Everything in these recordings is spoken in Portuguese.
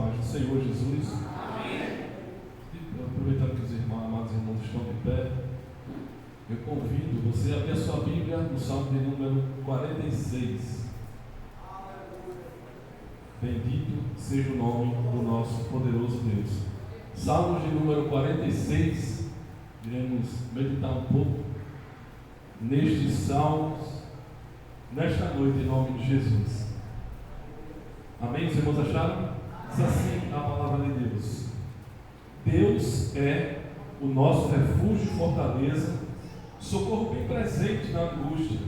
paz do Senhor Jesus. Amém. Aproveitando que os amados irmãos estão de pé, eu convido você a abrir a sua Bíblia no Salmo de número 46. Bendito seja o nome do nosso poderoso Deus. Salmo de número 46. Iremos meditar um pouco nestes salmos nesta noite, em nome de Jesus. Amém? Os irmãos acharam? Diz assim a palavra de Deus: Deus é o nosso refúgio e fortaleza, socorro bem presente na angústia,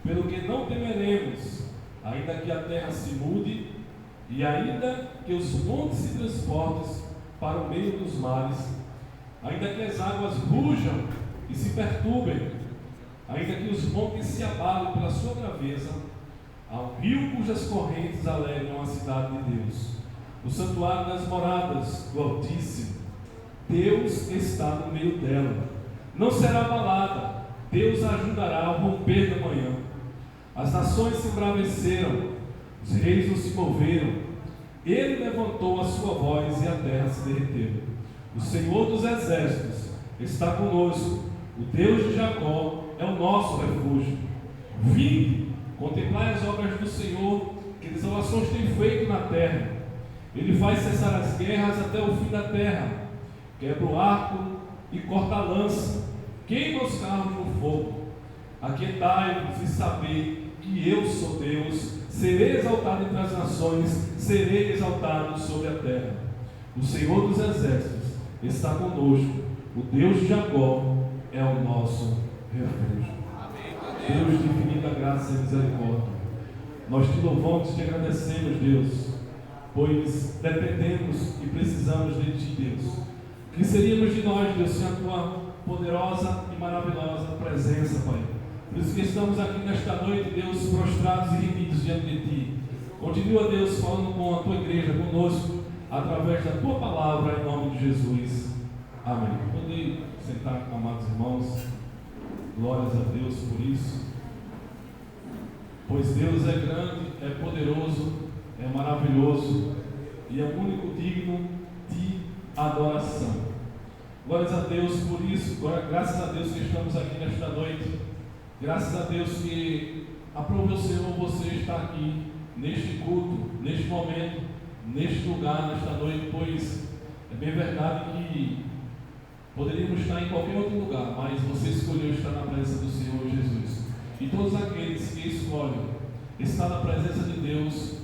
pelo que não temeremos, ainda que a terra se mude, e ainda que os montes se transportem para o meio dos mares, ainda que as águas rujam e se perturbem, ainda que os montes se abalem pela sua braveza, há um rio cujas correntes alegram a cidade de Deus, o santuário das moradas do Altíssimo. Deus está no meio dela, não será abalada. Deus a ajudará ao romper da manhã. As nações se embraveceram, os reis não se moveram. Ele levantou a sua voz e a terra se derreteu. O Senhor dos exércitos está conosco, o Deus de Jacó é o nosso refúgio. Vinde, contemplai as obras do Senhor, que desolações tem feito na terra. Ele faz cessar as guerras até o fim da terra, quebra o arco e corta a lança, queima os carros no fogo. Aquietai-vos e sabei que eu sou Deus, serei exaltado entre as nações, serei exaltado sobre a terra. O Senhor dos exércitos está conosco, o Deus de Jacó é o nosso refúgio. Deus de infinita graça e misericórdia, nós te louvamos e te agradecemos, Deus, pois dependemos e precisamos de ti, Deus. Que seríamos de nós, Deus, sem a tua poderosa e maravilhosa presença, Pai. Por isso que estamos aqui nesta noite, Deus, prostrados e rendidos diante de ti. Continua, Deus, falando com a tua igreja, conosco, através da tua palavra, em nome de Jesus. Amém. Pode sentar, amados irmãos. Glórias a Deus por isso. Pois Deus é grande, é poderoso, é maravilhoso e é o único digno de adoração. Glórias a Deus por isso. Graças a Deus que estamos aqui nesta noite. Graças a Deus que aprove o Senhor você estar aqui neste culto, neste momento, neste lugar, nesta noite, pois é bem verdade que poderíamos estar em qualquer outro lugar, mas você escolheu estar na presença do Senhor Jesus. E todos aqueles que escolhem estar na presença de Deus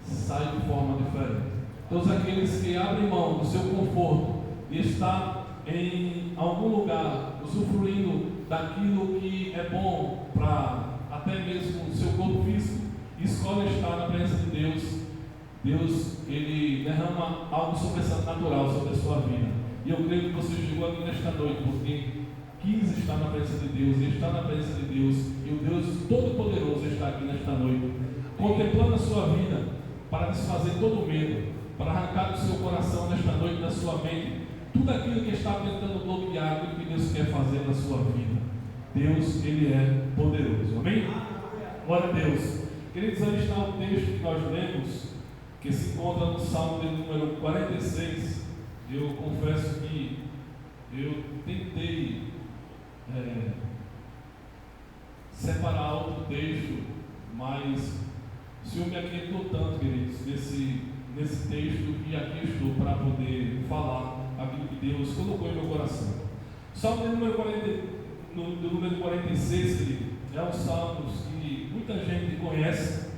saem de forma diferente. Todos aqueles que abrem mão do seu conforto e estar em algum lugar usufruindo daquilo que é bom para até mesmo o seu corpo físico, escolhe estar na presença de Deus, Deus, Ele derrama algo sobrenatural sobre a sua vida. E eu creio que você chegou aqui nesta noite porque quis estar na presença de Deus, e está na presença de Deus, e o Deus Todo-Poderoso está aqui nesta noite, contemplando a sua vida, para desfazer todo o medo, para arrancar do seu coração nesta noite, da sua mente, tudo aquilo que está tentando bloquear, aquilo que Deus quer fazer na sua vida. Deus, Ele é poderoso. Amém? Glória a Deus. Queridos, aí está o texto que nós lemos, que se encontra no Salmo de número 46. Eu confesso que eu tentei separar outro texto, mas o Senhor me aquietou tanto, queridos, nesse texto, que aqui estou para poder falar aquilo que Deus colocou em meu coração. Salmo de número 46, querido, é um salmo que muita gente conhece,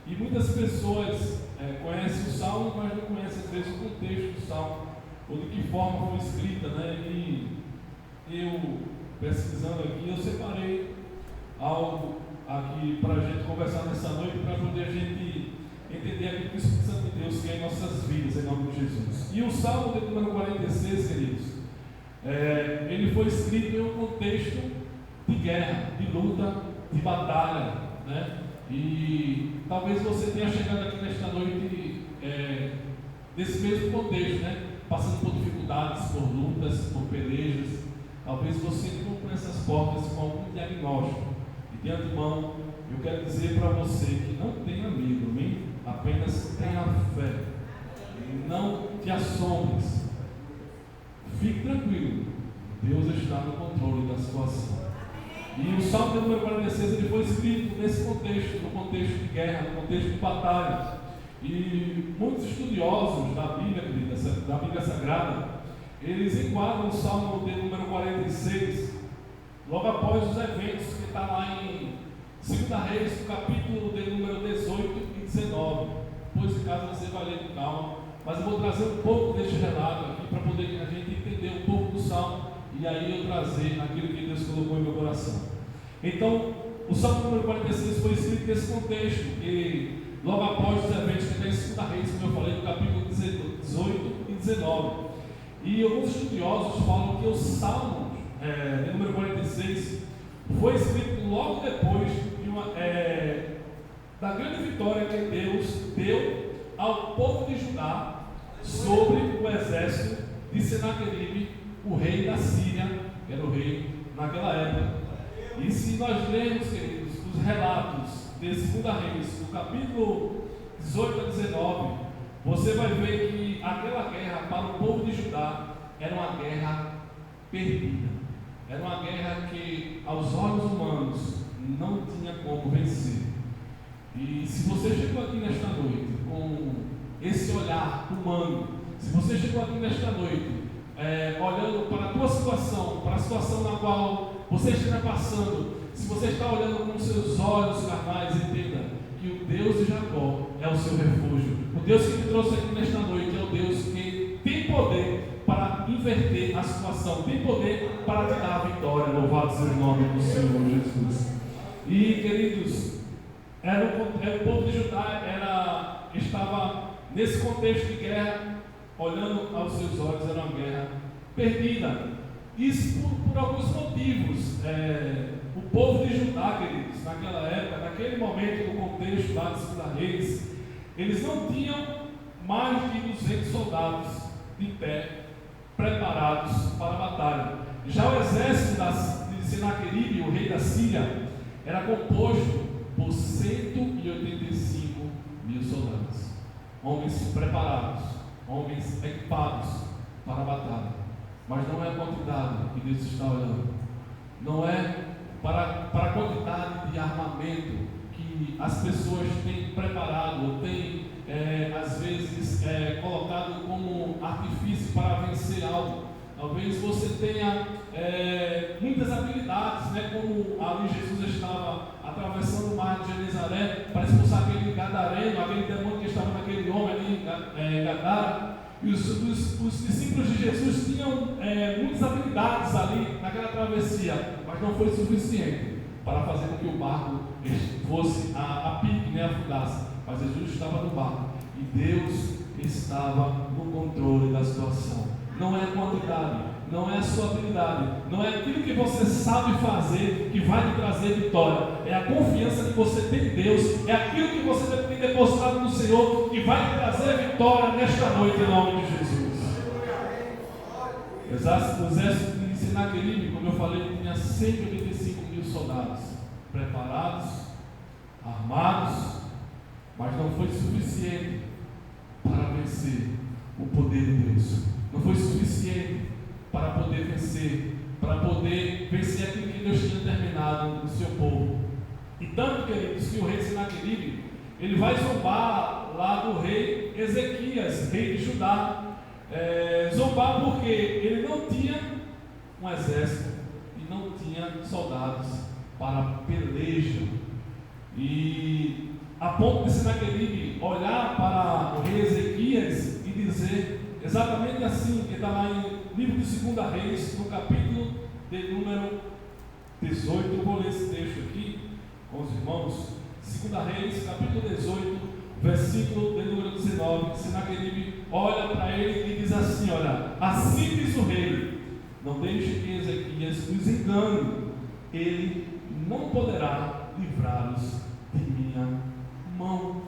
e muitas pessoas conhecem o salmo, mas não conhecem às vezes o contexto do salmo, ou de que forma foi escrita, né? E eu, pesquisando aqui, eu separei algo aqui para a gente conversar nessa noite, para poder a gente entender aquilo que o Espírito Santo de Deus quer em nossas vidas, em nome de Jesus. E o Salmo de número 46, queridos, ele foi escrito em um contexto de guerra, de luta, de batalha, né? E talvez você tenha chegado aqui nesta noite nesse mesmo contexto, né? Passando por dificuldades, por lutas, por pelejas. Talvez você entrou por essas portas com algum diagnóstico. E de antemão, eu quero dizer para você que não tenha medo, amém? Apenas tenha fé. Em não te assombres. Fique tranquilo, Deus está no controle da situação. E o Salmo número 46 ele foi escrito nesse contexto, no contexto de guerra, no contexto de batalha. E muitos estudiosos da Bíblia, da Bíblia Sagrada, eles enquadram o Salmo de número 46 logo após os eventos que está lá em 2 Reis, no capítulo de número 18 e 19. Pois, em caso, você vai ler com calma, mas eu vou trazer um pouco deste relato aqui para poder a gente entender um pouco do Salmo e aí eu trazer aquilo que Deus colocou em meu coração. Então, o Salmo número 46 foi escrito nesse contexto, e logo após os eventos que está em 2 Reis, como eu falei, no capítulo 18 e 19. E alguns estudiosos falam que o Salmo número 46 foi escrito logo depois de da grande vitória que Deus deu ao povo de Judá sobre o exército de Senaqueribe, o rei da Síria, que era o rei naquela época. E se nós lermos, queridos, os relatos de 2 Reis, no capítulo 18 a 19, você vai ver que aquela guerra para o povo de Judá era uma guerra perdida. Era uma guerra que aos olhos humanos não tinha como vencer. E se você chegou aqui nesta noite com esse olhar humano, se você chegou aqui nesta noite olhando para a tua situação, para a situação na qual você estiver passando, se você está olhando com seus olhos carnais, entenda que o Deus de Jacó é o seu refúgio. O Deus que te trouxe aqui nesta noite é o Deus que tem poder para inverter a situação, tem poder para te dar a vitória. Louvado seja o nome do Senhor Jesus. E, queridos, o povo de Judá estava nesse contexto de guerra, olhando aos seus olhos, era uma guerra perdida. Isso por alguns motivos. O povo de Judá, queridos, naquela época, naquele momento, no contexto lá de 2 Reis, eles não tinham mais de 200 soldados de pé, preparados para a batalha. Já o exército de Senaqueribe, o rei da Síria, era composto por 185 mil soldados, homens preparados, homens equipados para a batalha. Mas não é a quantidade que Deus está olhando, não é para a quantidade de armamento que as pessoas têm preparado ou têm às vezes colocado como artifício para vencer algo. Talvez você tenha muitas habilidades, né? Como ali Jesus estava atravessando o mar de Genezaré para expulsar aquele gadareno, aquele demônio que estava naquele homem ali, Gadara. E os discípulos de Jesus tinham muitas habilidades ali naquela travessia, mas não foi suficiente para fazer com que o barco fosse a pique, né, afundasse. Mas Jesus estava no barco e Deus estava no controle da situação. Não é a quantidade, não é a sua habilidade, não é aquilo que você sabe fazer que vai lhe trazer vitória. É a confiança que você tem em Deus, é aquilo que você tem depositado no Senhor que vai lhe trazer vitória nesta noite, em nome de Jesus. O exército de Senaqueribe, como eu falei, tinha 185 mil soldados preparados, armados, mas não foi suficiente para vencer o poder de Deus. Não foi suficiente para poder vencer aquilo que Deus tinha determinado no seu povo. E tanto, queridos, que o rei Senaqueribe, ele vai zombar lá do rei Ezequias, rei de Judá. Zombar porque ele não tinha um exército e não tinha soldados para peleja. E a ponto de Senaqueribe olhar para o rei Ezequias e dizer exatamente assim, que está lá em livro de 2 Reis, no capítulo de número 18, eu vou ler esse texto aqui com os irmãos. 2 Reis, capítulo 18, versículo de número 19. Senaqueribe olha para ele e diz assim: olha, assim diz o rei, não deixe que Ezequias os engane, ele não poderá livrá-los de minha mão.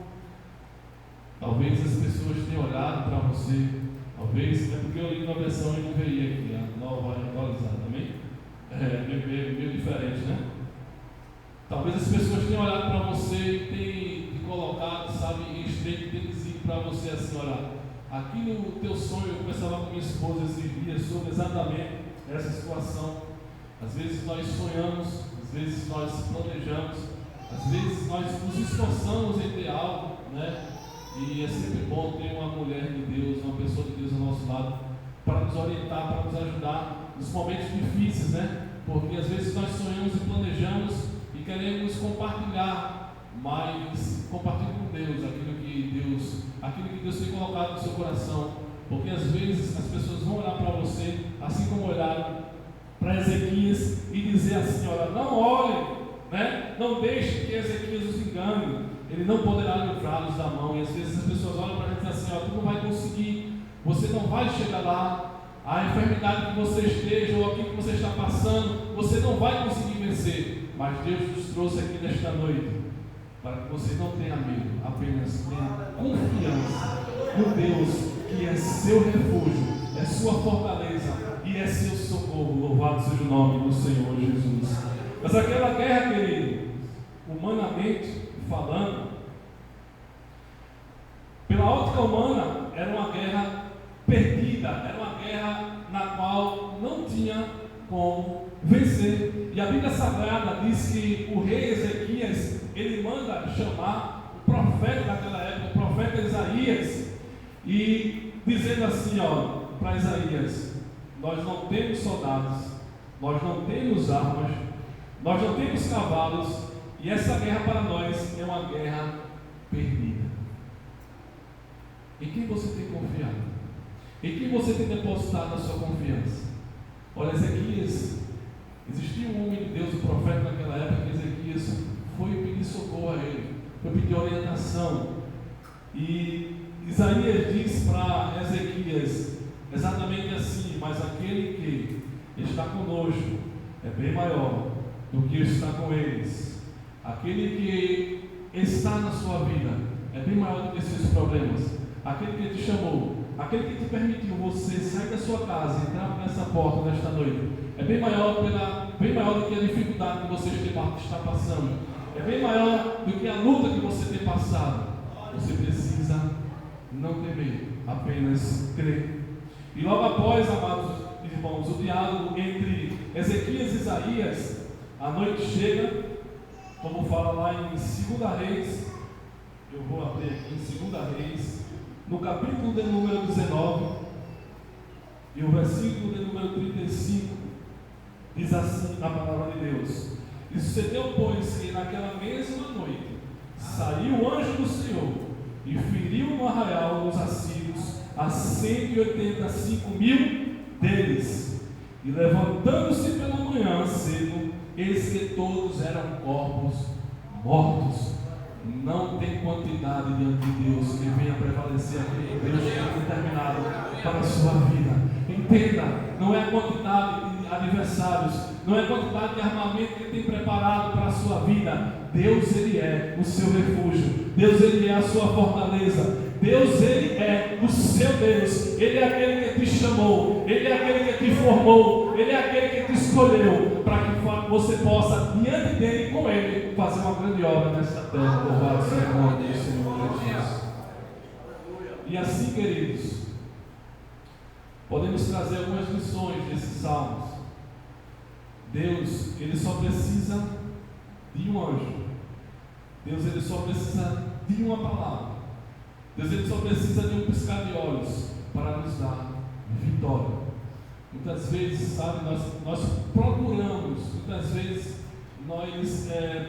Talvez as pessoas tenham olhado para você, talvez é porque eu li uma versão NVI aqui, a nova atualizada, amém? Meio diferente, né? Talvez as pessoas tenham olhado para você e tenham te colocado, sabe, em estreito, e tenham dizido para você assim: olha, Aqui no teu sonho, eu conversava com minha esposa esses dias sobre exatamente essa situação. Às vezes nós sonhamos, às vezes nós planejamos, às vezes nós nos esforçamos em ter algo, né? E é sempre bom ter uma mulher de Deus, uma pessoa de Deus ao nosso lado, para nos orientar, para nos ajudar nos momentos difíceis, né? Porque às vezes nós sonhamos e planejamos e queremos compartilhar, mas compartilhe com Deus aquilo que Deus tem colocado no seu coração, porque às vezes as pessoas vão olhar para você, assim como olharam para Ezequias, e dizer assim: olha, não olhem, né? Não deixe que Ezequias os engane, ele não poderá livrá-los da mão. E às vezes as pessoas olham para a gente e dizem assim: ó, tu não vai conseguir, você não vai chegar lá, a enfermidade que você esteja ou aquilo que você está passando, você não vai conseguir vencer. Mas Deus nos trouxe aqui nesta noite para que você não tenha medo, apenas tenha confiança no Deus que é seu refúgio, é sua fortaleza e é seu socorro. Louvado seja o nome do Senhor Jesus. Mas aquela guerra, querido, humanamente falando, pela ótica humana, era uma guerra perdida, era uma guerra na qual não tinha como vencer. E a Bíblia Sagrada diz que o rei Ezequias, ele manda chamar o profeta daquela época, o profeta Isaías, e dizendo assim, ó, para Isaías: nós não temos soldados, nós não temos armas, nós não temos cavalos, e essa guerra para nós é uma guerra perdida. Em quem você tem confiado? Em quem você tem depositado a sua confiança? Olha, Ezequias, existia um homem de Deus, um profeta naquela época, que Ezequias foi pedir socorro a ele, foi pedir orientação, e Isaías diz para Ezequias exatamente assim: mas aquele que está conosco é bem maior do que está com eles. Aquele que está na sua vida é bem maior do que seus problemas. Aquele que te chamou, aquele que te permitiu você sair da sua casa e entrar nessa porta nesta noite, é bem maior do que a dificuldade que você está passando, é bem maior do que a luta que você tem passado. Você precisa não temer, apenas crer. E logo após, amados irmãos, o diálogo entre Ezequias e Isaías, a noite chega, como fala lá em 2 Reis. Eu vou abrir aqui em 2 Reis, no capítulo de número 19, e o versículo de número 35, diz assim a palavra de Deus: e sucedeu, pois, que naquela mesma noite saiu o anjo do Senhor e feriu no arraial dos assírios a 185.000 deles, e levantando-se pela manhã cedo, eis que todos eram corpos mortos. Não tem quantidade diante de Deus que venha prevalecer aquilo que Deus tem determinado para a sua vida. Entenda, não é a quantidade de adversários, não é a quantidade de armamento que Ele tem preparado para a sua vida. Deus, Ele é o seu refúgio. Deus, Ele é a sua fortaleza. Deus, Ele é o seu Deus. Ele é aquele que te chamou, Ele é aquele que te formou, Ele é aquele que te escolheu para que você possa, diante dEle, com Ele, fazer uma grande obra nesta terra. Louvado seja o nome do Senhor Jesus. E assim, queridos, podemos trazer algumas lições desses salmos. Deus, Ele só precisa de um anjo. Deus, Ele só precisa de uma palavra. Deus, Ele só precisa de um piscar de olhos para nos dar vitória. Muitas vezes, sabe, nós procuramos,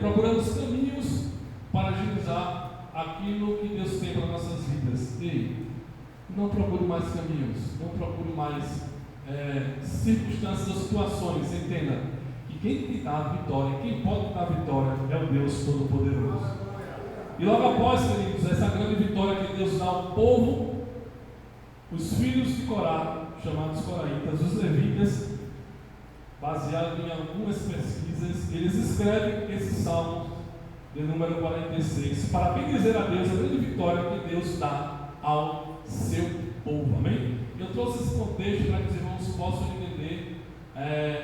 procuramos caminhos para agilizar aquilo que Deus tem para nossas vidas. Ei, não procure mais caminhos, não procure mais circunstâncias ou situações. Entenda que quem te dá a vitória, quem pode te dar a vitória é o Deus Todo-Poderoso. E logo após, queridos, essa grande vitória que Deus dá ao povo, os filhos de Corá, chamados coraitas, os levitas, baseado em algumas pesquisas, eles escrevem esse salmo de número 46, para bem dizer a Deus a grande vitória que Deus dá ao seu povo. Amém? Eu trouxe esse contexto para que os irmãos possam entender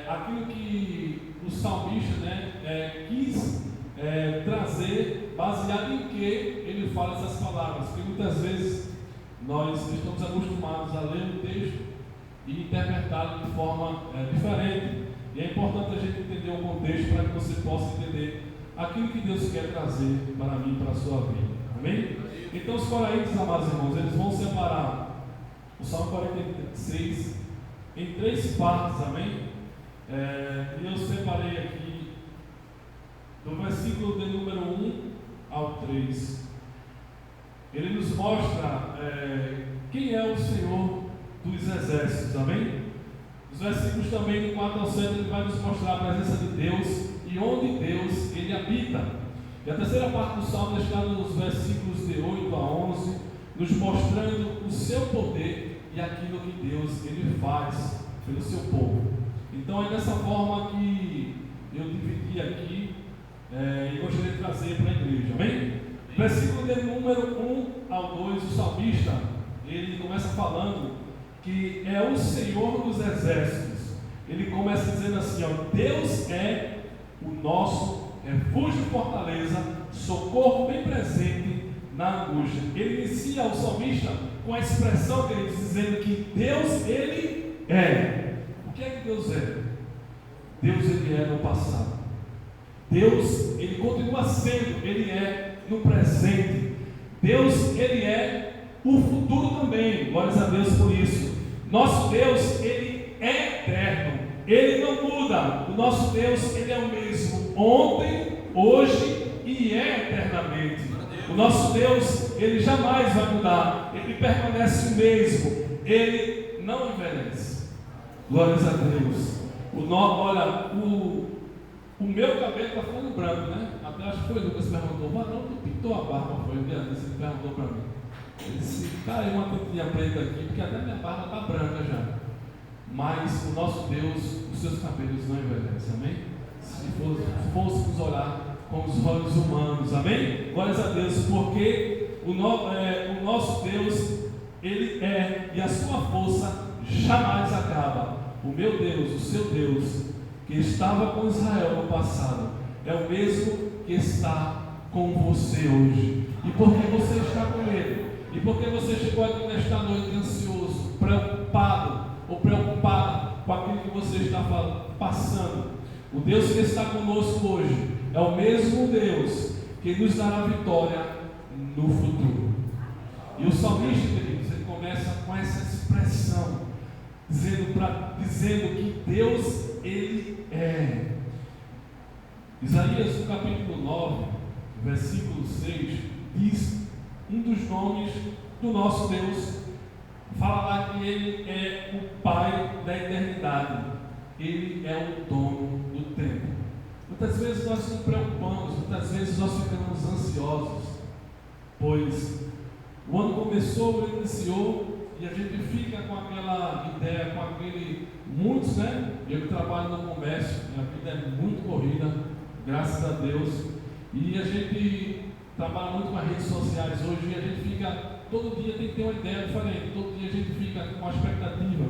aquilo que o salmista quis trazer, baseado em que ele fala essas palavras, porque muitas vezes nós estamos acostumados a ler o texto e interpretá-lo de forma diferente. E é importante a gente entender o contexto para que você possa entender aquilo que Deus quer trazer para mim e para a sua vida. Amém? Então os coríntios, amados irmãos, eles vão separar o Salmo 46 em 3 partes, amém? E eu separei aqui do versículo de número 1 ao 3. Ele nos mostra quem é o Senhor dos exércitos, amém? Os versículos também do 4 ao 7 ele vai nos mostrar a presença de Deus e onde Deus ele habita. E a terceira parte do Salmo está nos versículos de 8 a 11, nos mostrando o seu poder e aquilo que Deus ele faz pelo seu povo. Então é dessa forma que eu dividi aqui e gostaria de trazer para a igreja, amém? Versículo de número 1 ao 2, o salmista ele começa falando que é o Senhor dos exércitos. Ele começa dizendo assim, Deus é o nosso refúgio e fortaleza, socorro bem presente na angústia. Ele inicia o salmista com a expressão que ele diz, dizendo que Deus ele é. O que é que Deus é? Deus ele é no passado. Deus ele continua sendo, ele é no presente. Deus ele é o futuro também. Glórias a Deus por isso. Nosso Deus, ele é eterno, ele não muda. O nosso Deus, ele é o mesmo ontem, hoje e eternamente. O nosso Deus, ele jamais vai mudar, ele permanece o mesmo, ele não envelhece. Glórias a Deus. Olha, o meu cabelo está ficando branco, né? Até acho que foi o Lucas que perguntou, Varão, tu pintou a barba? Foi o dia desse que perguntou para mim. Ele disse, caiu uma pintinha preta aqui, porque até minha barba está branca já. Mas o nosso Deus, os seus cabelos não envelhecem, amém? Se fôssemos olhar com os olhos humanos, amém? Glórias a Deus, porque o nosso Deus, ele é, e a sua força jamais acaba. O meu Deus, o seu Deus, que estava com Israel no passado, é o mesmo que está com você hoje. E por que você está com ele? E porque você chegou aqui nesta noite ansioso, preocupado ou preocupada com aquilo que você está passando? O Deus que está conosco hoje é o mesmo Deus que nos dará vitória no futuro. E o salmista, queridos, ele começa com essa expressão, dizendo que Deus, ele é. Isaías, no capítulo 9, versículo 6, diz um dos nomes do nosso Deus, fala lá que ele é o Pai da eternidade, ele é o dono do tempo. Muitas vezes nós nos preocupamos, muitas vezes nós ficamos ansiosos, pois o ano começou, iniciou, e a gente fica com aquela ideia, com aquele, muitos, né? Eu trabalho no comércio, minha vida é muito corrida, graças a Deus, e a gente trabalha muito com as redes sociais hoje, e a gente fica, todo dia tem que ter uma ideia diferente, todo dia a gente fica com uma expectativa,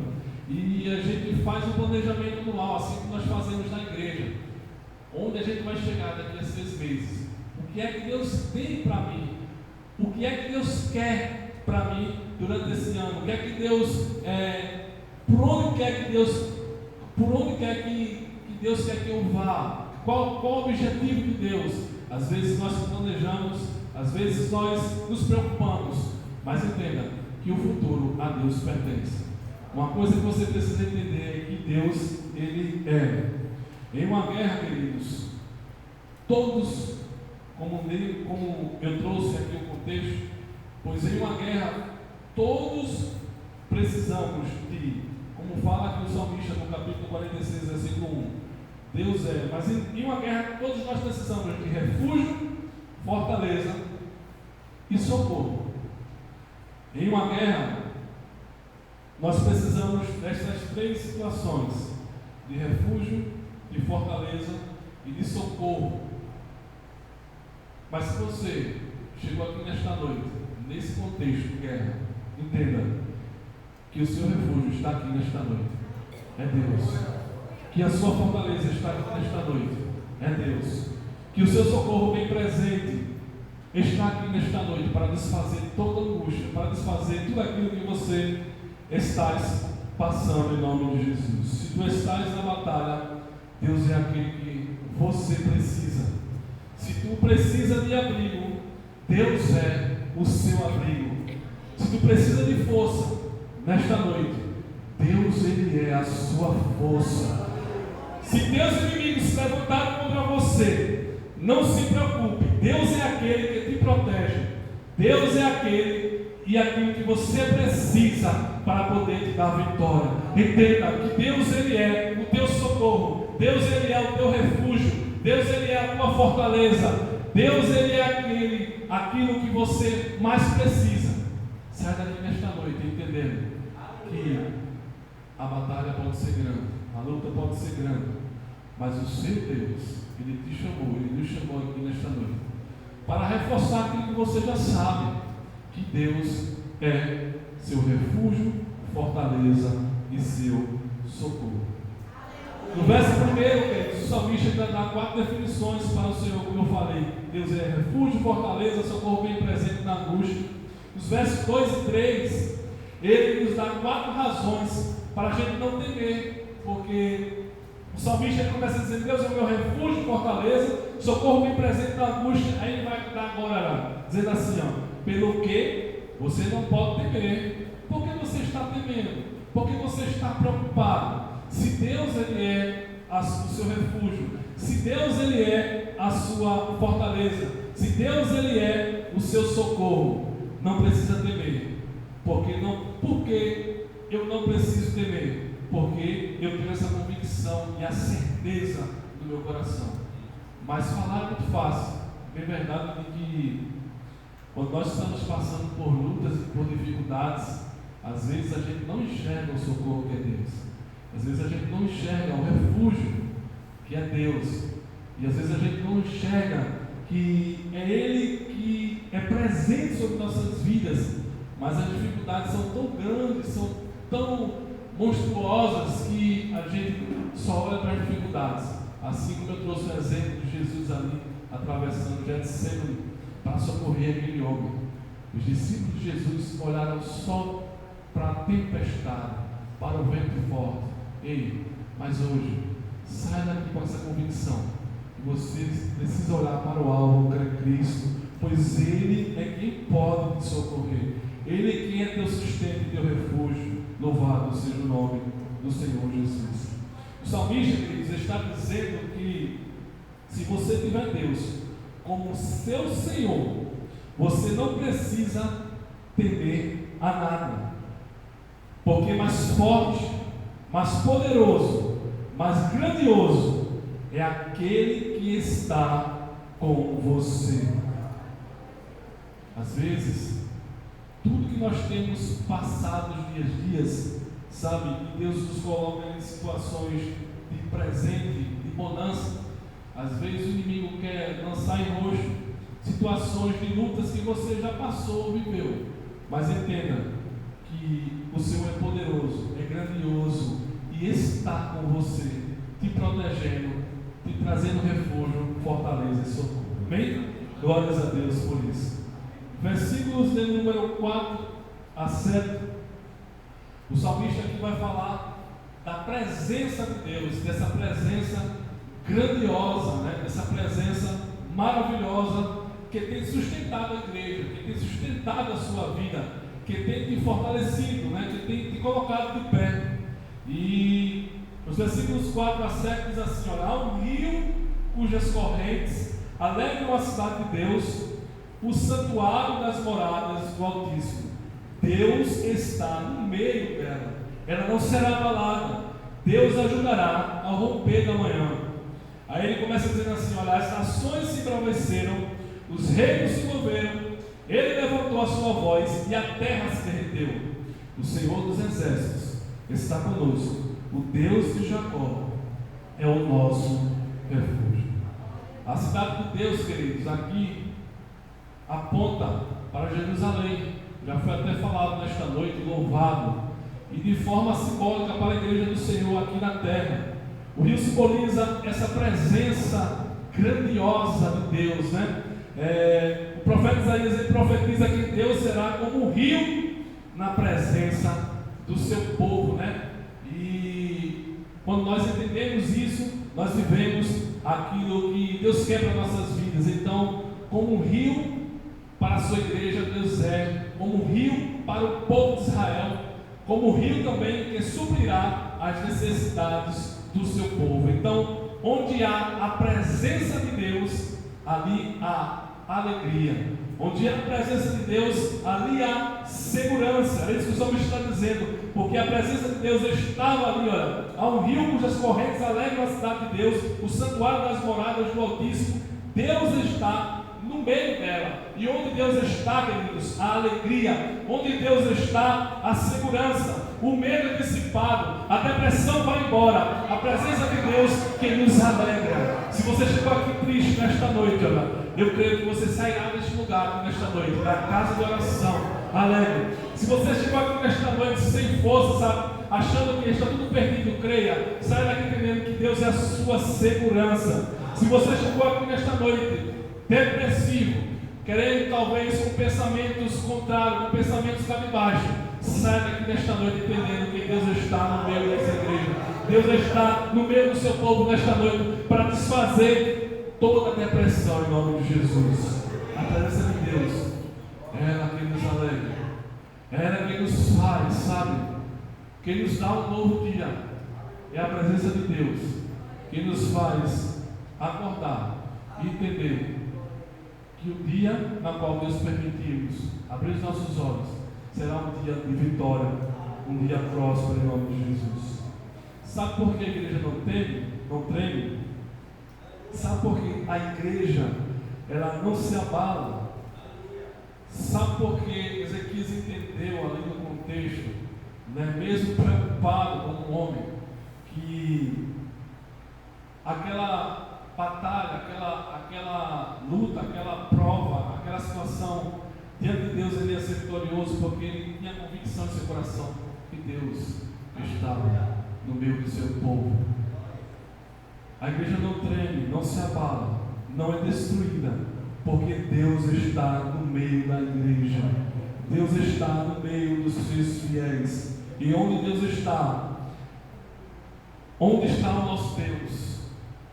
e a gente faz um planejamento anual, assim como nós fazemos na igreja, onde a gente vai chegar daqui a 6 meses, o que é que Deus tem para mim, o que é que Deus quer para mim durante esse ano, o que é que Deus, por onde quer que Deus quer que eu vá, qual o objetivo de Deus. Às vezes nós planejamos, às vezes nós nos preocupamos, mas entenda que o futuro a Deus pertence. Uma coisa que você precisa entender é que Deus, ele é. Em uma guerra, queridos, todos, como eu trouxe aqui o contexto, pois em uma guerra todos precisamos de, como fala aqui o salmista no capítulo 46, versículo 1, Deus é, mas em uma guerra todos nós precisamos de refúgio, fortaleza e socorro. Em uma guerra nós precisamos destas 3 situações: de refúgio, de fortaleza e de socorro. Mas se você chegou aqui nesta noite, nesse contexto de guerra, entenda que o seu refúgio está aqui nesta noite, é Deus. Que a sua fortaleza está aqui nesta noite, é Deus. Que o seu socorro bem presente está aqui nesta noite para desfazer toda angústia, para desfazer tudo aquilo que você estás passando em nome de Jesus. Se tu estás na batalha, Deus é aquele que você precisa. Se tu precisa de abrigo, Deus é o seu abrigo. Se tu precisa de força nesta noite, Deus Ele é a sua força. Se teus inimigos se levantaram contra você, não se preocupe, Deus é aquele que te protege. Deus é aquele e aquilo que você precisa para poder te dar vitória. Entenda que Deus Ele é o teu socorro, Deus Ele é o teu refúgio, Deus Ele é a tua fortaleza, Deus Ele é aquilo que você mais precisa. Sai daqui nesta noite entendendo que a batalha pode ser grande, a luta pode ser grande, mas o seu Deus, Ele te chamou, Ele nos chamou aqui nesta noite para reforçar aquilo que você já sabe, que Deus é seu refúgio, fortaleza e seu socorro. No verso 1, o salmista dá 4 definições para o Senhor, como eu falei. Deus é refúgio, fortaleza, socorro bem presente na angústia. Nos versos 2 e 3, ele nos dá 4 razões para a gente não temer, porque o salmista começa a dizer: Deus é o meu refúgio, fortaleza, socorro bem presente na angústia. Aí ele vai dar agora, dizendo assim: pelo que você não pode temer. Por que você está temendo? Por que você está preocupado? Se Deus Ele é o seu refúgio, se Deus Ele é a sua fortaleza, se Deus Ele é o seu socorro, não precisa temer. Por que eu não preciso temer? Porque eu tenho essa convicção e a certeza do meu coração. Mas falar é muito fácil. É verdade que quando nós estamos passando por lutas e por dificuldades, às vezes a gente não enxerga o socorro que é Deus. Às vezes a gente não enxerga o refúgio que é Deus. E às vezes a gente não enxerga que é Ele que é presente sobre nossas vidas. Mas as dificuldades são tão grandes, são tão monstruosas, que a gente só olha para as dificuldades. Assim como eu trouxe o exemplo de Jesus ali, atravessando o Getsemane para socorrer aquele homem. Os discípulos de Jesus olharam só para a tempestade, para o vento forte. Ei, mas hoje, sai daqui com essa convicção que você precisa olhar para o alvo, que é Cristo, pois Ele é quem pode te socorrer. Ele é quem é teu sustento e teu refúgio. Louvado seja o nome do Senhor Jesus. O salmista, queridos, está dizendo que se você tiver Deus como seu Senhor, você não precisa temer a nada, porque mais forte, mais poderoso, mais grandioso é aquele que está com você. Às vezes, tudo que nós temos passado nos dias, sabe, e Deus nos coloca em situações de presente, de bonança. Às vezes o inimigo quer lançar em roxo situações de lutas que você já passou, viveu. Mas entenda que o Senhor é poderoso, é grandioso e está com você, te protegendo, te trazendo refúgio, fortaleza e socorro. Amém? Glórias a Deus por isso. Versículos de número 4 a 7, o salmista aqui vai falar da presença de Deus, dessa presença grandiosa, dessa presença maravilhosa que tem sustentado a igreja, que tem sustentado a sua vida, que tem te fortalecido, que tem te colocado de pé. E os versículos 4 a 7 diz assim: há um rio cujas correntes alegram a cidade de Deus, o santuário das moradas do Altíssimo. Deus está no meio dela, ela não será abalada. Deus ajudará ao romper da manhã. Aí ele começa dizendo assim: as nações se embraveceram, os reinos se moveram, ele levantou a sua voz e a terra se derreteu. O Senhor dos exércitos está conosco, o Deus de Jacó é o nosso refúgio. A cidade de Deus, queridos, aqui aponta para Jerusalém. Já foi até falado nesta noite, louvado, e de forma simbólica para a igreja do Senhor aqui na terra. O rio simboliza essa presença grandiosa de Deus, O profeta Isaías ele profetiza que Deus será como um rio na presença do seu povo, né? E quando nós entendemos isso, nós vivemos aquilo que Deus quer para nossas vidas. Então, como um rio para a sua igreja, Deus é como um rio para o povo de Israel, como um rio também que suprirá as necessidades do seu povo. Então, onde há a presença de Deus, ali há alegria. Onde há a presença de Deus, ali há segurança. É isso que o salmista está dizendo, porque a presença de Deus estava ali. Olha, há um rio cujas correntes alegram a cidade de Deus, o santuário das moradas do Altíssimo. Deus está no meio dela. E onde Deus está, queridos, a alegria. Onde Deus está, a segurança. O medo é dissipado, a depressão vai embora. A presença de Deus que nos alegra. Se você chegou aqui triste nesta noite, olha, eu creio que você sairá deste lugar nesta noite, da casa de oração, alegre. Se você chegou aqui nesta noite sem força, sabe, achando que está tudo perdido, creia, saia daqui entendendo que Deus é a sua segurança. Se você chegou aqui nesta noite depressivo, querendo talvez com pensamentos contrários, com pensamentos cabisbaixos, saia daqui nesta noite entendendo que Deus está no meio dessa igreja. Deus está no meio do seu povo nesta noite para desfazer toda a depressão em nome de Jesus. A presença de Deus, ela que nos alegra, ela que nos faz, sabe, que nos dá um novo dia. É a presença de Deus que nos faz acordar e entender que o dia na qual Deus permitimos abrir os nossos olhos será um dia de vitória, um dia próspero em nome de Jesus. Sabe por que a igreja não treme? Sabe por que a igreja ela não se abala? Sabe por que Ezequias entendeu ali no contexto, né, mesmo preocupado como homem, que aquela batalha, aquela luta, aquela prova, aquela situação diante de Deus ele ia ser vitorioso, porque ele tinha convicção em seu coração que Deus estava no meio do seu povo. A igreja não treme, não se abala, não é destruída, porque Deus está no meio da igreja. Deus está no meio dos seus fiéis. E onde Deus está? Onde está o nosso Deus?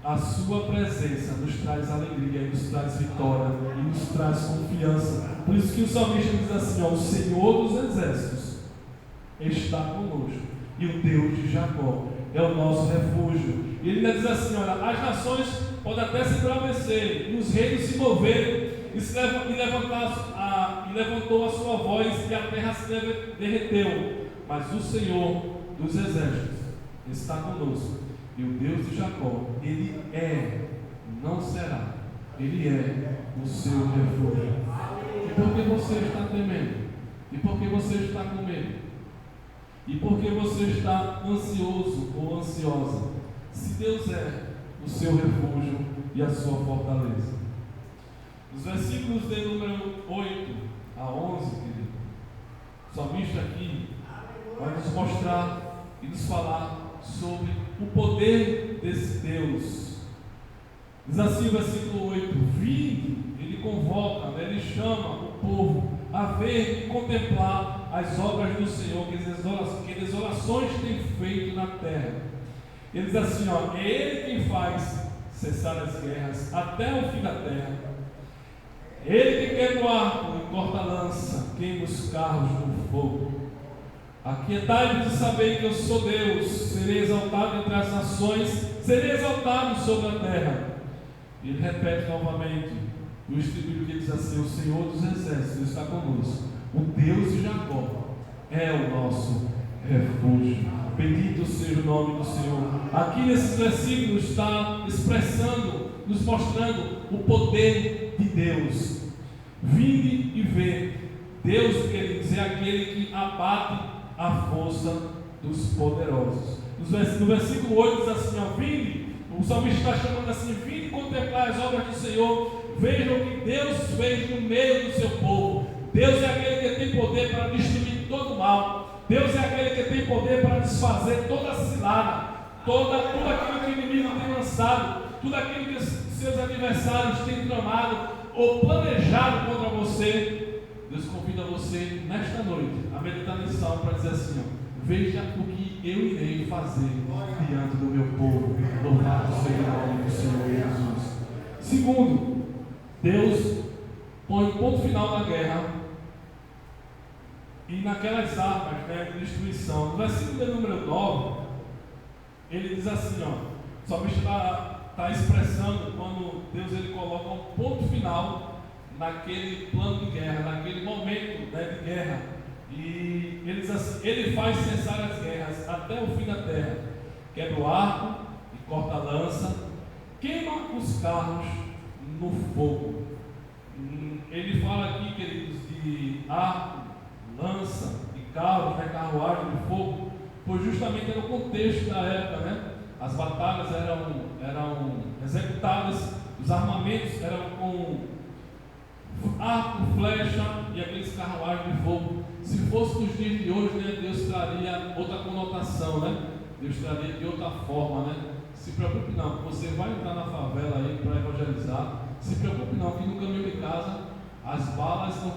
A sua presença nos traz alegria, nos traz vitória e nos traz confiança. Por isso que o salmista diz assim, ó, o Senhor dos exércitos está conosco e o Deus de Jacó é o nosso refúgio. E ele ainda diz assim, olha, as nações podem até se embravecerem, e os reinos se moverem, e levantou a sua voz, e a terra se derreteu. Mas o Senhor dos exércitos está conosco. E o Deus de Jacó, Ele é, não será, Ele é o seu refúgio. E por que você está temendo? E por que você está com medo? E por que você está ansioso ou ansiosa? Se Deus é o seu refúgio e a sua fortaleza. Os versículos de número 8 a 11, querido, o salmista aqui vai nos mostrar e nos falar sobre o poder desse Deus. Diz assim o versículo 8: vinde, ele convoca, né, ele chama o povo a ver e contemplar as obras do Senhor, que desolações tem feito na terra. Ele diz assim, ó, é Ele quem faz cessar as guerras até o fim da terra. Ele que quebra o arco e corta a lança, queima os carros no fogo. Aquietai-vos e sabei que eu sou Deus, serei exaltado entre as nações, serei exaltado sobre a terra. E ele repete novamente o estribilho que diz assim: o Senhor dos exércitos está conosco, o Deus de Jacó é o nosso refúgio. Bendito seja o nome do Senhor. Aqui nesses versículos está expressando, nos mostrando o poder de Deus. Vinde e vê. Deus, queridos, é aquele que abate a força dos poderosos. No versículo 8 diz assim, ó, vinde, o salmista está chamando assim, vinde contemplar as obras do Senhor, vejam o que Deus fez no meio do seu povo. Deus é aquele que tem poder para destruir todo o mal. Deus é aquele que tem poder para desfazer toda a cilada, tudo aquilo que o inimigo tem lançado, tudo aquilo que seus adversários têm tramado ou planejado contra você, Deus convida você nesta noite a meditar nesse salmo para dizer assim: ó, veja o que eu irei fazer diante do meu povo. Louvado seja o nome do Senhor Jesus. Segundo, Deus põe ponto final na guerra e naquelas armas, né, de destruição. No versículo de número 9, ele diz assim, ó, o salmista está expressando quando Deus ele coloca um ponto final naquele plano de guerra, naquele momento, né, de guerra. E ele diz assim: ele faz cessar as guerras até o fim da terra, quebra o arco e corta a lança, queima os carros no fogo. Ele fala aqui, queridos, de arco, lança e carros, né, carruagem de fogo, pois justamente era o contexto da época, né? As batalhas eram executadas, os armamentos eram com arco, flecha e aqueles carruagens de fogo. Se fosse nos dias de hoje, né, Deus traria outra conotação, né? Deus traria de outra forma, né? Se preocupe não, você vai entrar na favela aí para evangelizar. Se preocupe não, que no caminho de casa as balas não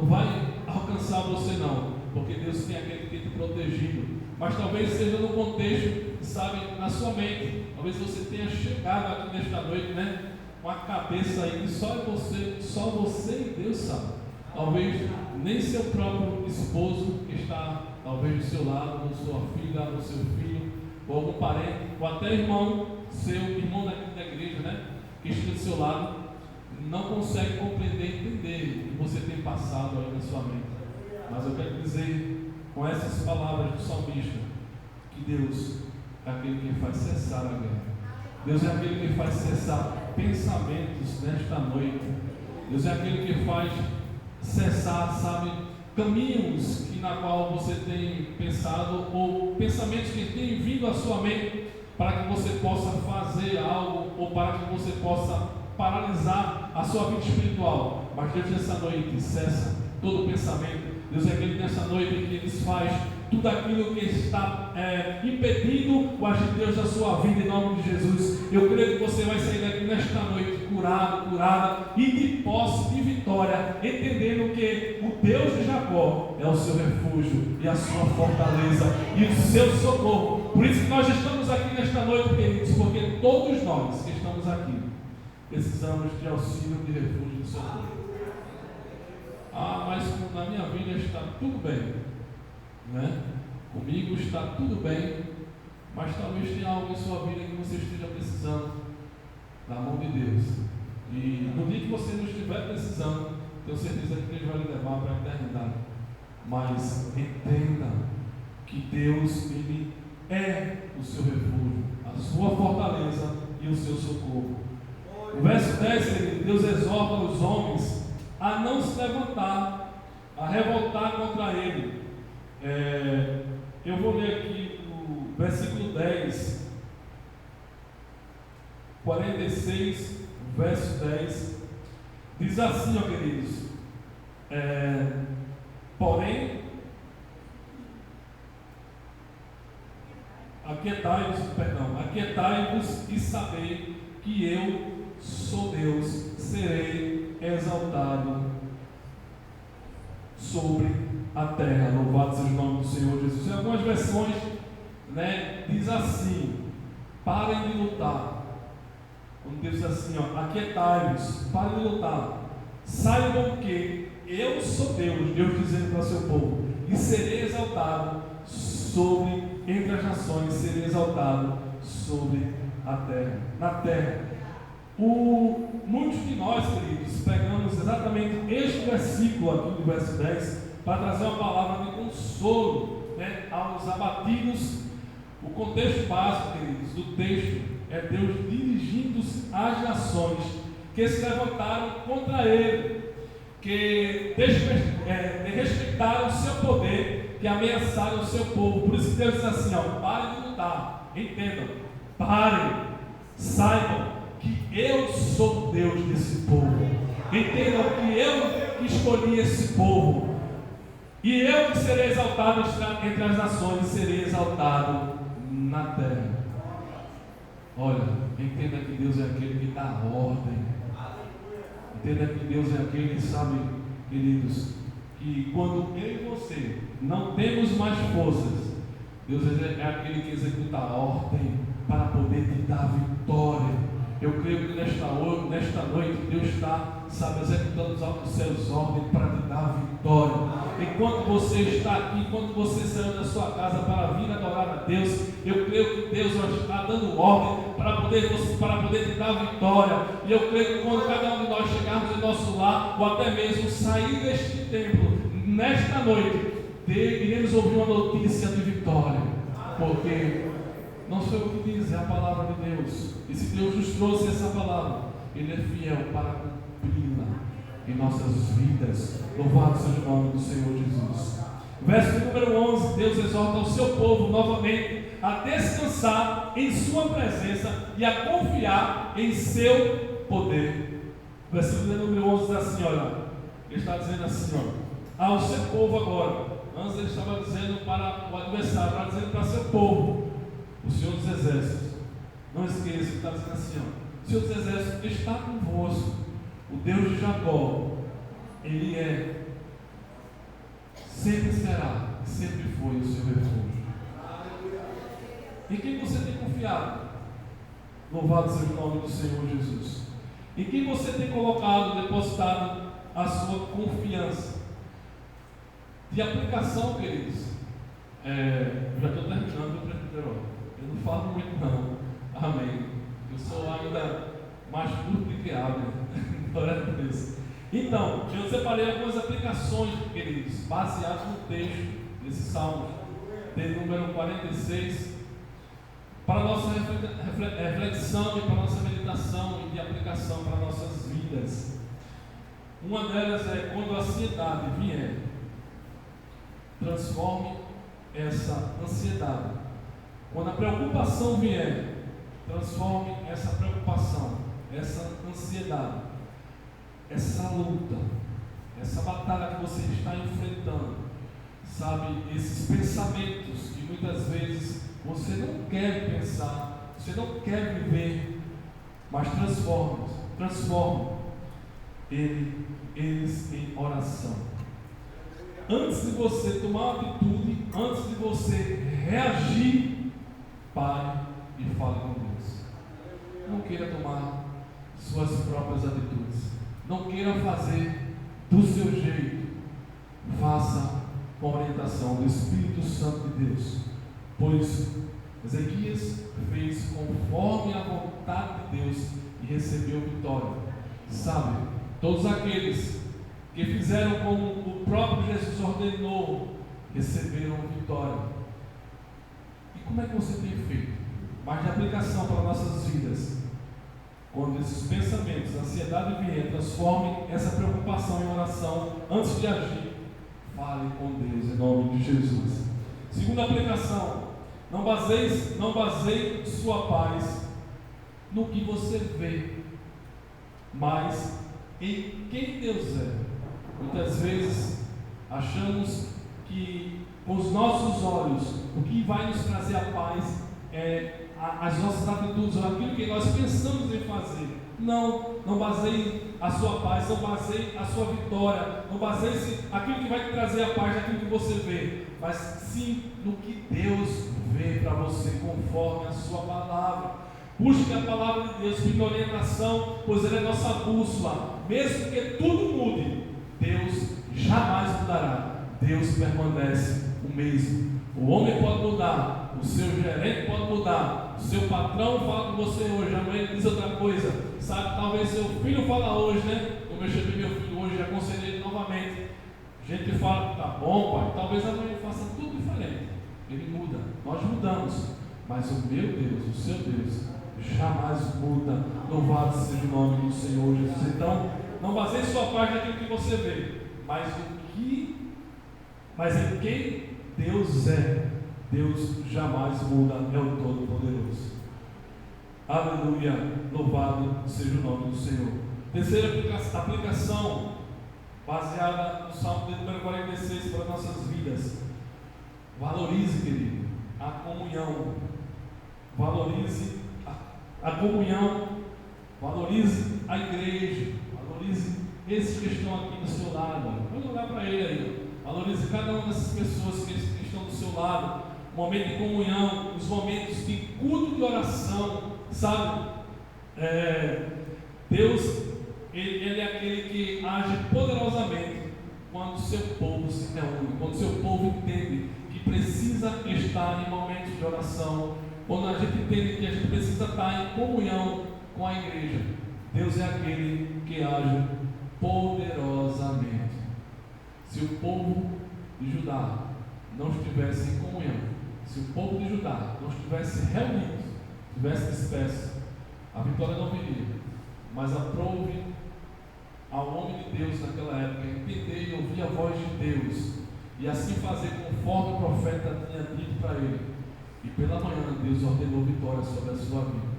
vai alcançar você não, porque Deus tem aquele que tem te protegido. Mas talvez seja no contexto, sabe, na sua mente. Talvez você tenha chegado aqui nesta noite, né, com a cabeça aí que só você e Deus sabe. Talvez nem seu próprio esposo que está talvez do seu lado, ou sua filha, ou seu filho, ou algum parente, ou até seu irmão daqui da igreja, né, que esteja do seu lado, não consegue compreender e entender o que você tem passado aí na sua mente. Mas eu quero dizer com essas palavras do salmista que Deus é aquele que faz cessar a guerra. Deus é aquele que faz cessar pensamentos nesta noite. Deus é aquele que faz cessar, sabe, caminhos na qual você tem pensado, ou pensamentos que têm vindo à sua mente para que você possa fazer algo, ou para que você possa paralisar a sua vida espiritual. Mas Deus nessa noite cessa todo pensamento. Deus é aquele nessa noite que desfaz tudo aquilo que está impedindo o agir de Deus na sua vida, em nome de Jesus. Eu creio que você vai sair daqui nesta noite curado, curada e de posse, de vitória, entendendo que o Deus de Jacó é o seu refúgio e a sua fortaleza e o seu socorro. Por isso que nós estamos aqui nesta noite, queridos, porque todos nós que estamos aqui precisamos de auxílio, de refúgio e de socorro. Ah, mas na minha vida está tudo bem, né? Comigo está tudo bem, mas talvez tenha algo em sua vida que você esteja precisando da mão de Deus. E no dia que você não estiver precisando, tenho certeza que Deus vai lhe levar para a eternidade. Mas entenda que Deus, Ele é o seu refúgio, a sua fortaleza e o seu socorro. O verso 10, Deus exorta os homens a não se levantar, a revoltar contra ele. Eu vou ler aqui o versículo 10, 46, verso 10, diz assim, ó queridos, aquietai-vos e sabei que eu sou Deus, serei exaltado sobre a terra. Louvado seja o nome do Senhor Jesus. Em algumas versões, né, diz assim: parem de lutar. Quando Deus diz assim, ó, aquietai-vos, parem de lutar, saibam que eu sou Deus, Deus dizendo para o seu povo, e serei exaltado entre as nações, serei exaltado sobre a terra, na terra. Muitos de nós, queridos, pegamos exatamente este versículo aqui do verso 10 para trazer uma palavra de consolo, né, aos abatidos. O contexto básico, queridos, do texto é Deus dirigindo-se às nações que se levantaram contra ele, que desrespeitaram o seu poder, que ameaçaram o seu povo. Por isso que Deus diz assim, ó, parem de lutar, entendam, parem, saibam que eu sou Deus desse povo, entendam que eu que escolhi esse povo, e eu que serei exaltado entre as nações, serei exaltado na terra. Olha, entenda que Deus é aquele que dá ordem, Entenda que Deus é aquele que sabe, queridos, que quando eu e você não temos mais forças, Deus é aquele que executa a ordem para poder te dar vitória. Eu creio que nesta noite Deus está, executando os seus ordens para te dar vitória. Enquanto você está aqui, enquanto você saiu da sua casa para vir adorar a Deus, eu creio que Deus está dando ordem para poder te dar vitória. E eu creio que quando cada um de nós chegarmos em nosso lar, ou até mesmo sair deste templo, nesta noite, iremos ouvir uma notícia de vitória, porque não sou eu que diz, é a palavra de Deus. E se Deus nos trouxe essa palavra, Ele é fiel para cumpri-la em nossas vidas. Louvado seja o nome do Senhor Jesus. Verso número 11, Deus exorta o seu povo novamente a descansar em sua presença e a confiar em seu poder. Versículo número 11 diz assim, olha, ele está dizendo assim, ao seu povo agora. Antes ele estava dizendo para o adversário, estava dizendo para seu povo, o Senhor dos Exércitos. Não esqueça que ele está dizendo assim, o Senhor dos Exércitos está convosco. O Deus de Jacó, Ele é, sempre será, sempre foi o seu refúgio. Em quem você tem confiado? Louvado seja o nome do Senhor Jesus. Em quem você tem colocado, depositado a sua confiança? De aplicação, queridos. Já estou terminando o presbitério. Eu não falo muito não. Amém. Eu sou ainda mais curto do que água. Glória a Deus. Então, eu separei algumas aplicações, queridos, baseadas no texto desse Salmo, de número 46, para a nossa reflexão e para a nossa meditação e de aplicação para nossas vidas. Uma delas é: quando a ansiedade vier, transforme essa ansiedade. Quando a preocupação vier, transforme essa preocupação, essa ansiedade, essa luta, essa batalha que você está enfrentando, sabe, esses pensamentos que muitas vezes você não quer pensar, você não quer viver, mas transforme eles em oração. Antes de você tomar uma atitude, antes de você reagir, pare e fale com Deus. Não queira tomar suas próprias atitudes. Não queira fazer do seu jeito. Faça com a orientação do Espírito Santo de Deus. Pois Ezequias fez conforme a vontade de Deus e recebeu vitória. Sabe, todos aqueles que fizeram como o próprio Jesus ordenou, receberam vitória. E como é que você tem feito? Mas de aplicação para nossas vidas. Quando esses pensamentos, a ansiedade vier, transforme essa preocupação em oração. Antes de agir, fale com Deus em nome de Jesus. Segunda aplicação: não baseie sua paz no que você vê, mas em quem Deus é. Muitas vezes achamos que com os nossos olhos o que vai nos trazer a paz é as nossas atitudes, ou aquilo que nós pensamos em fazer. Não baseie a sua paz, não baseie a sua vitória, não baseie aquilo que vai te trazer a paz naquilo que você vê, mas sim no que Deus vê para você, conforme a sua palavra. Busque a palavra de Deus, pedindo orientação, pois Ele é nossa bússola. Mesmo que tudo mude, Deus jamais mudará. Deus permanece o mesmo. O homem pode mudar, o seu gerente pode mudar, o seu patrão fala com você hoje, amanhã ele diz outra coisa, sabe? Talvez seu filho fala hoje, né? Como eu chamei meu filho hoje, já aconselhei ele novamente. Gente fala, tá bom, pai, talvez amanhã ele faça tudo diferente. Ele muda, nós mudamos, mas o meu Deus, o seu Deus, jamais muda. Louvado seja o nome do Senhor Jesus. Então, não baseie sua paz naquilo que você vê, mas em quem Deus é. Deus jamais muda, é o Todo-Poderoso. Aleluia, louvado seja o nome do Senhor. Terceira aplicação, baseada no Salmo de número 46 para nossas vidas. Valorize, querido, a comunhão. Valorize a comunhão. Valorize a igreja. Valorize valorize esses que estão aqui do seu lado. Pode olhar para ele aí. Valorize cada uma dessas pessoas que estão do seu lado. O momento de comunhão, os momentos de culto de oração, sabe? Deus, ele é aquele que age poderosamente quando o seu povo se reúne, quando o seu povo entende que precisa estar em momentos de oração, quando a gente entende que a gente precisa estar em comunhão com a igreja. Deus é aquele que age poderosamente. Se o povo de Judá não estivesse em comunhão, se o povo de Judá não estivesse reunido, estivesse disperso, a vitória não viria. Mas aprove ao homem de Deus naquela época entender e ouvir a voz de Deus, e assim fazer conforme o profeta tinha dito para ele. E pela manhã Deus ordenou vitória sobre a sua vida.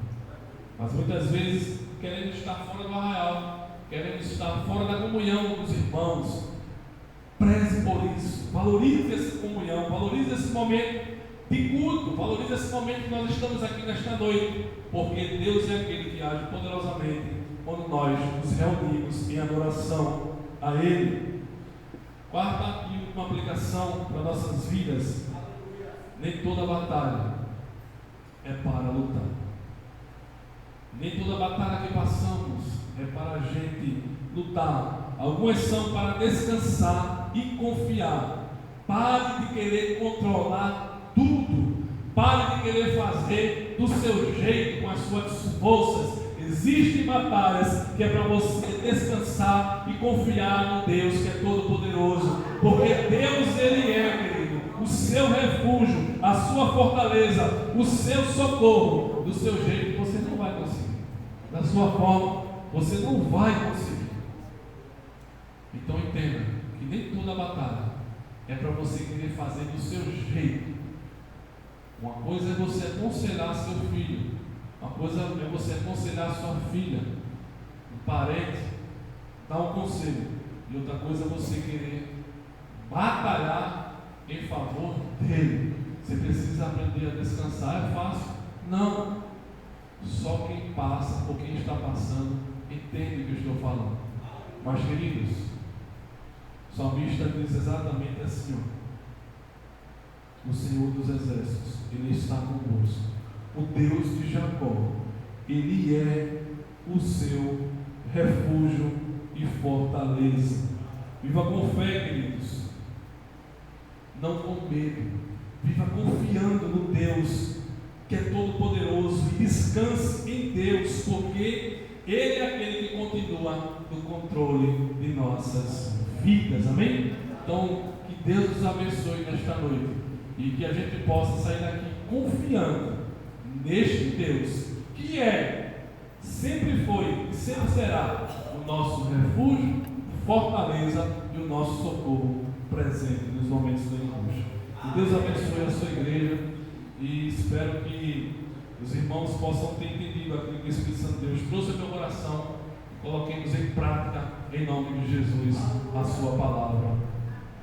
Mas muitas vezes queremos estar fora do arraial, queremos estar fora da comunhão dos irmãos. Preze por isso, valorize essa comunhão, valorize esse momento de culto, valorize esse momento que nós estamos aqui nesta noite, porque Deus é aquele que age poderosamente quando nós nos reunimos em adoração a Ele. Quarta e última aplicação para nossas vidas: nem toda batalha é para lutar. Nem toda batalha que passamos é para a gente lutar. Algumas são para descansar e confiar. Pare de querer controlar tudo. Pare de querer fazer do seu jeito, com as suas forças. Existem batalhas que é para você descansar e confiar no Deus que é todo poderoso. Porque Deus, Ele é, querido, o seu refúgio, a sua fortaleza, o seu socorro. Do seu jeito você não vai conseguir. Da sua forma você não vai conseguir. Então entenda que nem toda batalha é para você querer fazer do seu jeito. Uma coisa é você aconselhar seu filho, uma coisa é você aconselhar sua filha, um parente, dar um conselho, e outra coisa é você querer batalhar em favor dele. Você precisa aprender a descansar. É fácil? Não. Só quem passa ou quem está passando entende o que eu estou falando. Mas, queridos, o salmista diz exatamente assim: o Senhor dos Exércitos, Ele está convosco. O Deus de Jacó, Ele é o seu refúgio e fortaleza. Viva com fé, queridos, não com medo. Viva confiando no Deus que é todo poderoso, e descanse em Deus, porque Ele é aquele que continua no controle de nossas vidas. Amém? Então, que Deus nos abençoe nesta noite e que a gente possa sair daqui confiando neste Deus que sempre foi e sempre será o nosso refúgio, fortaleza e o nosso socorro presente nos momentos da angústia. Que Deus abençoe a sua igreja, e espero que os irmãos possam ter entendido aquilo que o Espírito Santo de Deus trouxe ao meu coração. Coloquemos em prática, em nome de Jesus, a sua palavra.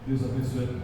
Deus abençoe a todos.